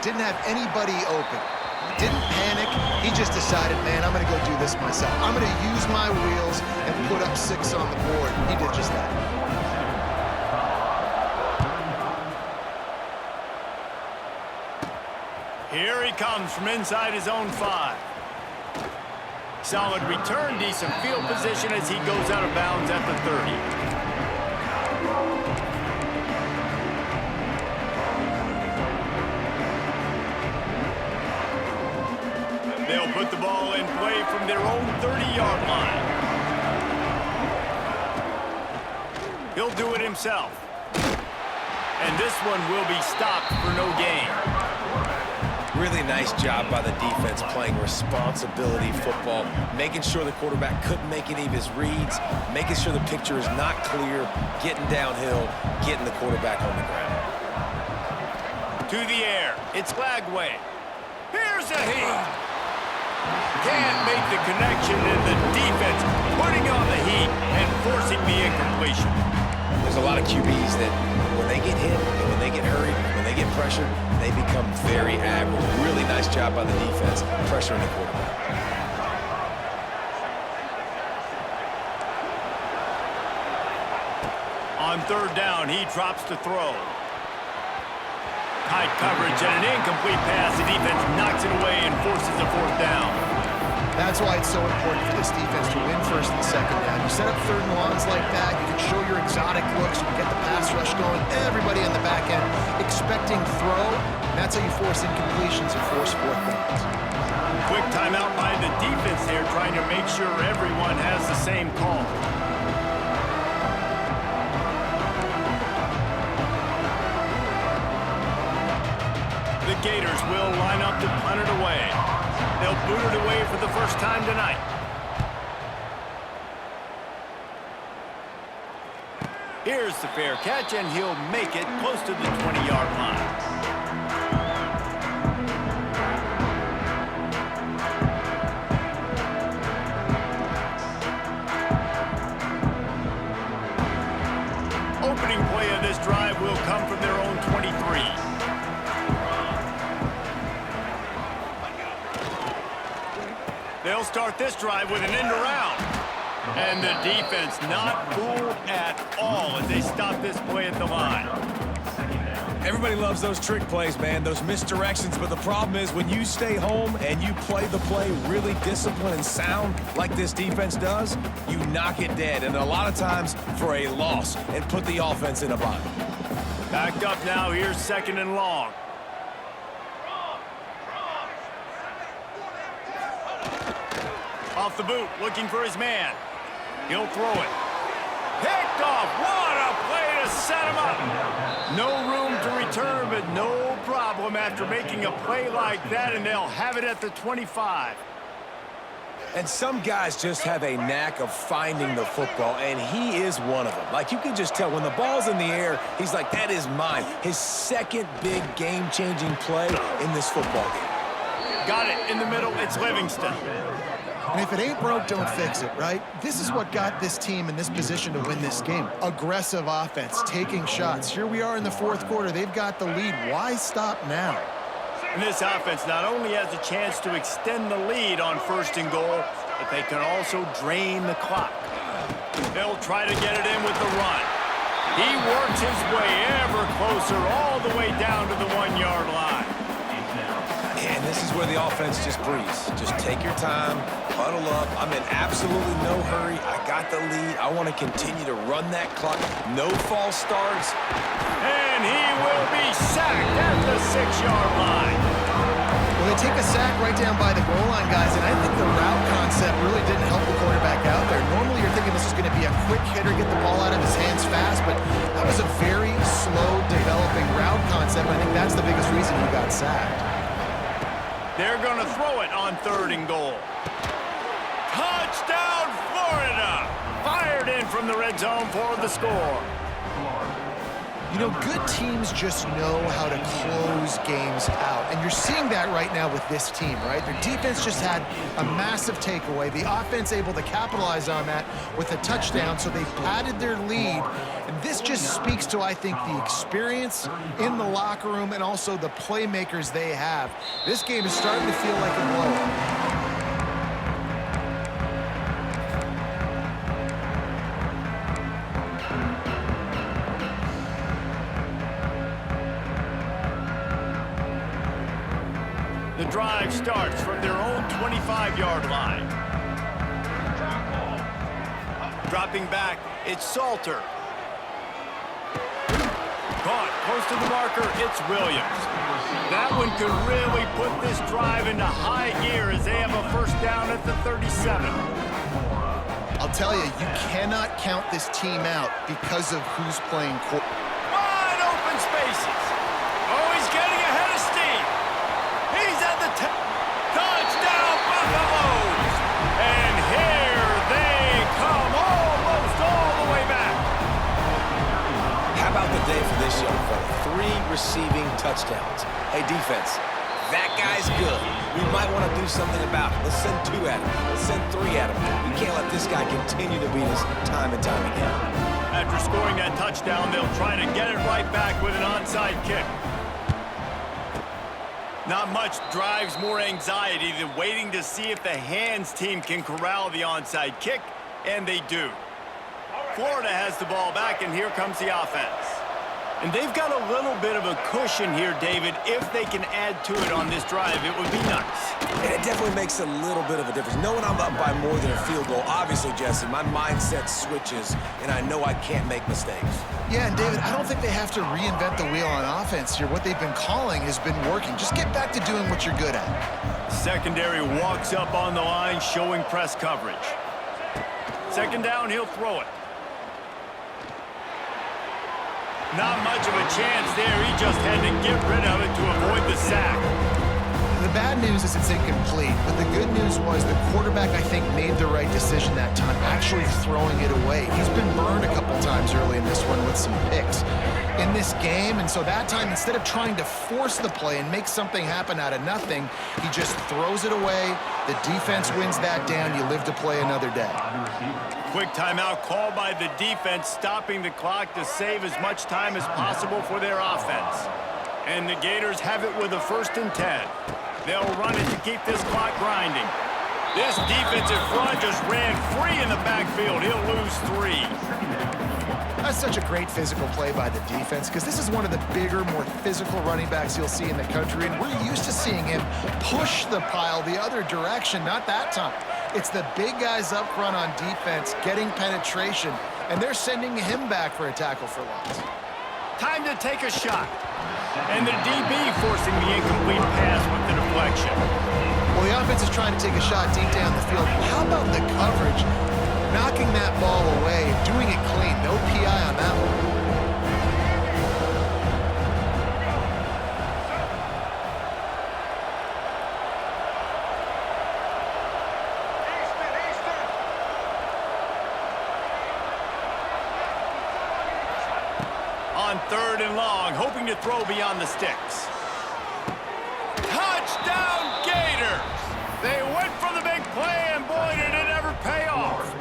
Didn't have anybody open. Didn't panic. He just decided, man, I'm going to go do this myself. I'm going to use my wheels and put up 6 on the board. He did just that. Here he comes from inside his own 5. Solid return, decent field position as he goes out of bounds at the 30. They'll put the ball in play from their own 30-yard line. He'll do it himself. And this one will be stopped for no gain. Really nice job by the defense playing responsibility football, making sure the quarterback couldn't make any of his reads, making sure the picture is not clear, getting downhill, getting the quarterback on the ground. To the air. It's Lagway. Here's a heat. Can't make the connection, and the defense putting on the heat and forcing the incompletion. There's a lot of QBs that when they get hit, and when they get hurried, when they get pressured, they become very agile. Really nice job by the defense, pressuring the quarterback. On 3rd down, he drops to throw. Tight coverage and an incomplete pass. The defense knocks it away and forces a 4th down. That's why it's so important for this defense to win 1st and 2nd down. You set up 3rd and longs like that, you can show your exotic looks, you can get the pass rush going, everybody on the back end expecting throw. That's how you force incompletions and force 4th downs. Quick timeout by the defense there, trying to make sure everyone has the same call. The Gators will line up to punt it away. They'll boot it away for the first time tonight. Here's the fair catch, and he'll make it close to the 20-yard line. Opening play of this drive will come from their own 23. They'll start this drive with an end around. And the defense not fooled at all as they stop this play at the line. Everybody loves those trick plays, man, those misdirections, but the problem is when you stay home and you play the play really disciplined and sound like this defense does, you knock it dead, and a lot of times for a loss, and put the offense in a bind. Backed up now, here's 2nd and long. Off the boot, looking for his man. He'll throw it. Picked off. What a play to set him up. No room to return, but no problem after making a play like that, and they'll have it at the 25. And some guys just have a knack of finding the football, and he is one of them. Like, you can just tell when the ball's in the air, he's like, that is mine. His 2nd big game-changing play in this football game. Got it in the middle. It's Livingston. And if it ain't broke, don't fix it, right? This is what got this team in this position to win this game. Aggressive offense, taking shots. Here we are in the 4th quarter. They've got the lead. Why stop now? And this offense not only has a chance to extend the lead on 1st and goal, but they can also drain the clock. They'll try to get it in with the run. He works his way ever closer all the way down to the 1-yard line. And this is where the offense just breathes. Just take your time, huddle up. I'm in absolutely no hurry. I got the lead. I want to continue to run that clock. No false starts. And he will be sacked at the 6-yard line. Well, they take a sack right down by the goal line, guys, and I think the route concept really didn't help the quarterback out there. Normally, you're thinking this is going to be a quick hitter, get the ball out of his hands fast, but that was a very slow developing route concept. I think that's the biggest reason he got sacked. They're going to throw it on 3rd and goal. Touchdown, Florida! Fired in from the red zone for the score. You know, good teams just know how to close games out, and you're seeing that right now with this team, right? Their defense just had a massive takeaway. The offense able to capitalize on that with a touchdown, so they padded their lead. And this just speaks to, I think, the experience in the locker room and also the playmakers they have. This game is starting to feel like a blowout. The drive starts from their own 25-yard line. Dropping back, it's Salter. Caught, close to the marker, it's Williams. That one could really put this drive into high gear as they have a first down at the 37. I'll tell you, you cannot count this team out because of who's playing quarterback. Wide open spaces. Oh, he's getting ahead of steam. He's at the touchdown, Buffaloes. And here they come almost all the way back. How about the day for this young fella? 3 receiving touchdowns. Hey, defense, that guy's good. We might want to do something about it. Let's send 2 at him. Let's send 3 at him. We can't let this guy continue to beat us time and time again. After scoring that touchdown, they'll try to get it right back with an onside kick. Not much drives more anxiety than waiting to see if the hands team can corral the onside kick, and they do. Florida has the ball back, and here comes the offense. And they've got a little bit of a cushion here, David. If they can add to it on this drive, it would be nice. And it definitely makes a little bit of a difference. Knowing I'm up by more than a field goal, obviously, Jesse, my mindset switches, and I know I can't make mistakes. Yeah, and David, I don't think they have to reinvent the wheel on offense here. What they've been calling has been working. Just get back to doing what you're good at. Secondary walks up on the line, showing press coverage. Second down, he'll throw it. Not much of a chance there. He just had to get rid of it to avoid the sack. The bad news is it's incomplete, but the good news was the quarterback, I think, made the right decision that time, actually throwing it away. He's been burned a couple times early in this one with some picks in this game, and so that time, instead of trying to force the play and make something happen out of nothing, he just throws it away. The defense wins that down. You live to play another day. Quick timeout called by the defense, stopping the clock to save as much time as possible for their offense. And the Gators have it with a 1st and 10. They'll run it to keep this clock grinding. This defensive front just ran free in the backfield. He'll lose 3. That's such a great physical play by the defense because this is one of the bigger, more physical running backs you'll see in the country, and we're used to seeing him push the pile the other direction, not that time. It's the big guys up front on defense getting penetration, and they're sending him back for a tackle for loss. Time to take a shot. And the DB forcing the incomplete pass with the deflection. Well, the offense is trying to take a shot deep down the field. How about the coverage? Knocking that ball away, doing it clean. No PI on that one. On 3rd and long, hoping to throw beyond the sticks. Touchdown, Gators! They went for the big play, and boy, did it ever pay off.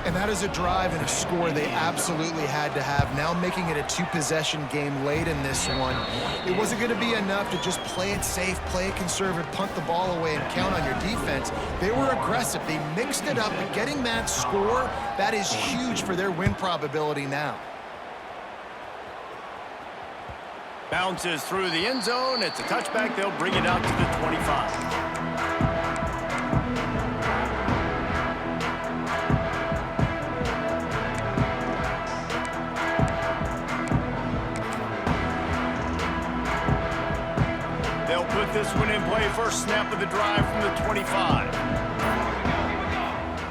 And that is a drive and a score they absolutely had to have. Now making it a 2-possession game late in this one. It wasn't going to be enough to just play it safe, play it conservative, punt the ball away, and count on your defense. They were aggressive. They mixed it up, but getting that score, that is huge for their win probability now. Bounces through the end zone. It's a touchback. They'll bring it out to the 25. They'll put this one in play. First snap of the drive from the 25.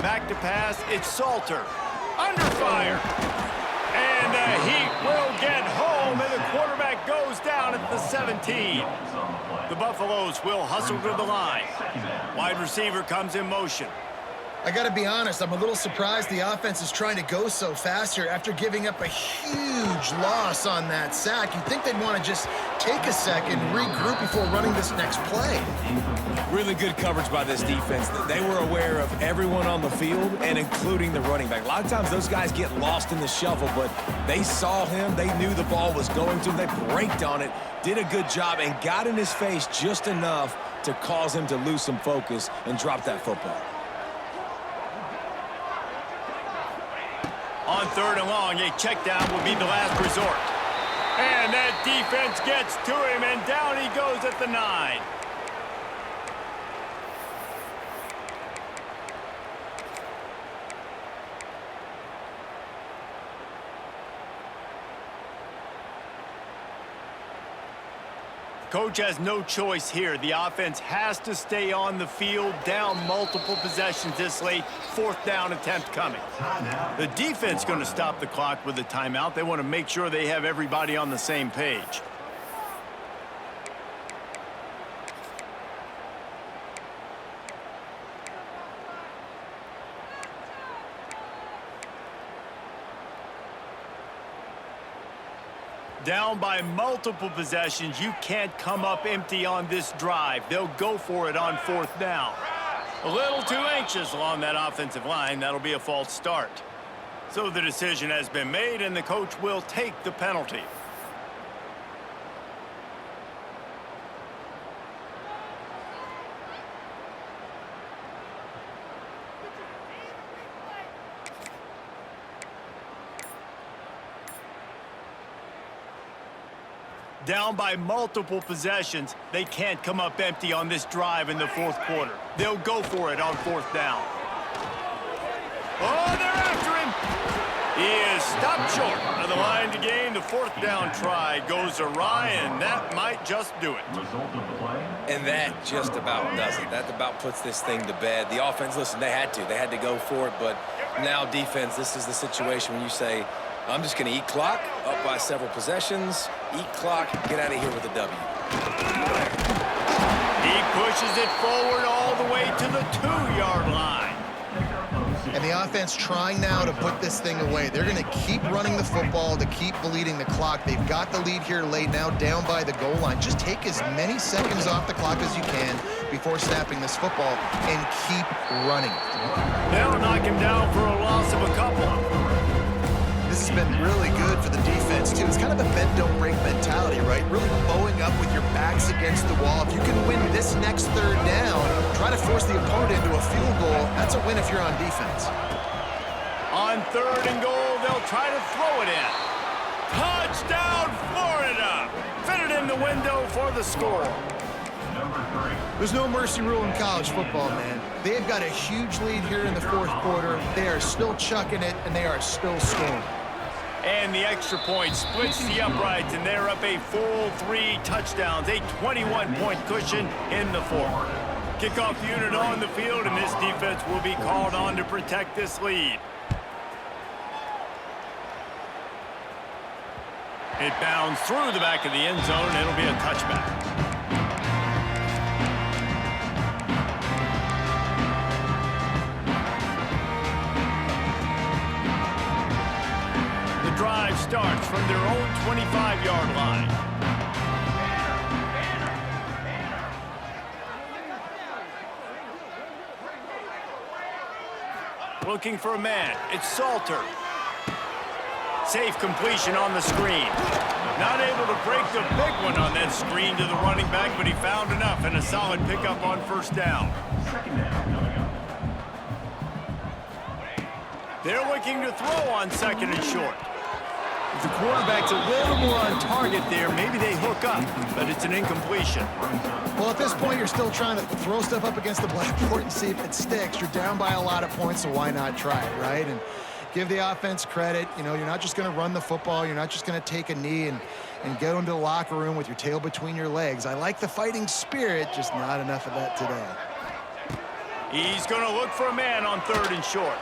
Back to pass. It's Salter. Under fire. And the Heat will get home, and the quarterback goes down at the 17. The Buffaloes will hustle to the line. Wide receiver comes in motion. I got to be honest, I'm a little surprised the offense is trying to go so fast here after giving up a huge loss on that sack. You'd think they'd want to just take a second, regroup before running this next play. Really good coverage by this defense. They were aware of everyone on the field and including the running back. A lot of times those guys get lost in the shuffle, but they saw him. They knew the ball was going to him. They braked on it, did a good job, and got in his face just enough to cause him to lose some focus and drop that football. On 3rd and long, a check down will be the last resort. And that defense gets to him, and down he goes at the 9. Coach has no choice here. The offense has to stay on the field, down multiple possessions this late. 4th down attempt coming. The defense going to stop the clock with a timeout. They want to make sure they have everybody on the same page. Down by multiple possessions, you can't come up empty on this drive. They'll go for it on 4th down. A little too anxious along that offensive line. That'll be a false start. So the decision has been made, and the coach will take the penalty. Down by multiple possessions, they can't come up empty on this drive in the 4th quarter. They'll go for it on 4th down. Oh, they're after him. He is stopped short of the line to gain. The 4th down try goes awry, and that might just do it. And that just about does it. That about puts this thing to bed. The offense, listen, they had to go for it, but now defense, this is the situation when you say, I'm just going to eat clock, up by several possessions, eat clock, get out of here with a W. He pushes it forward all the way to the 2-yard line. And the offense trying now to put this thing away. They're going to keep running the football to keep bleeding the clock. They've got the lead here late now, down by the goal line. Just take as many seconds off the clock as you can before snapping this football and keep running. They'll knock him down for a loss of a couple. This has been really good for the defense, too. It's kind of a bend-don't-break mentality, right? Really bowing up with your backs against the wall. If you can win this next 3rd down, try to force the opponent into a field goal. That's a win if you're on defense. On 3rd and goal, they'll try to throw it in. Touchdown, Florida! Fitted in the window for the score. There's no mercy rule in college football, man. They've got a huge lead here in the 4th quarter. They are still chucking it, and they are still scoring. And the extra point splits the uprights, and they're up a full 3 touchdowns, a 21-point cushion in the 4th. Kickoff unit on the field, and this defense will be called on to protect this lead. It bounds through the back of the end zone, and it'll be a touchback. Drive starts from their own 25-yard line. Looking for a man. It's Salter. Safe completion on the screen. Not able to break the big one on that screen to the running back, but he found enough and a solid pickup on 1st down. They're looking to throw on 2nd and short. If the quarterback's a little more on target there, maybe they hook up, but it's an incompletion. Well, at this point, you're still trying to throw stuff up against the blackboard and see if it sticks. You're down by a lot of points, so why not try it, right? And give the offense credit. You know, you're not just going to run the football. You're not just going to take a knee and go into the locker room with your tail between your legs. I like the fighting spirit, just not enough of that today. He's going to look for a man on 3rd and short.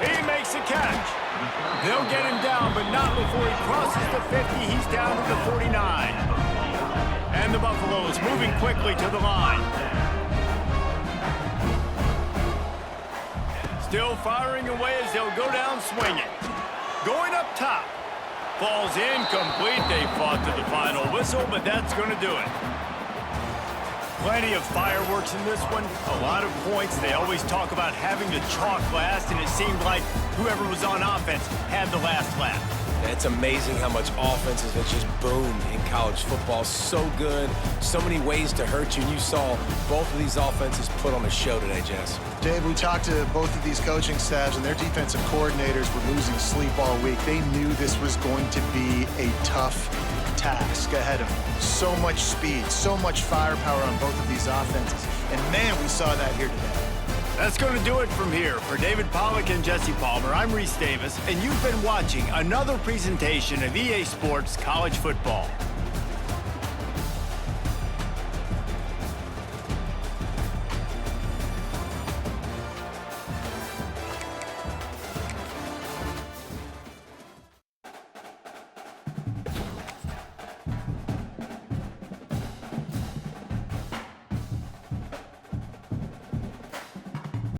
He makes a catch. They'll get him down, but not before he crosses the 50. He's down to the 49. And the Buffaloes moving quickly to the line. Still firing away as they'll go down swinging. Going up top. Falls incomplete. They fought to the final whistle, but that's going to do it. Plenty of fireworks in this one. A lot of points. They always talk about having to chalk last, and it seemed like whoever was on offense had the last laugh. It's amazing how much offenses have just boomed in college football. So good, so many ways to hurt you. And you saw both of these offenses put on a show today, Jess. Dave, we talked to both of these coaching staffs, and their defensive coordinators were losing sleep all week. They knew this was going to be a tough task ahead of them. So much speed, so much firepower on both of these offenses. And man, we saw that here today. That's going to do it from here. For David Pollack and Jesse Palmer, I'm Reese Davis, and you've been watching another presentation of EA Sports College Football.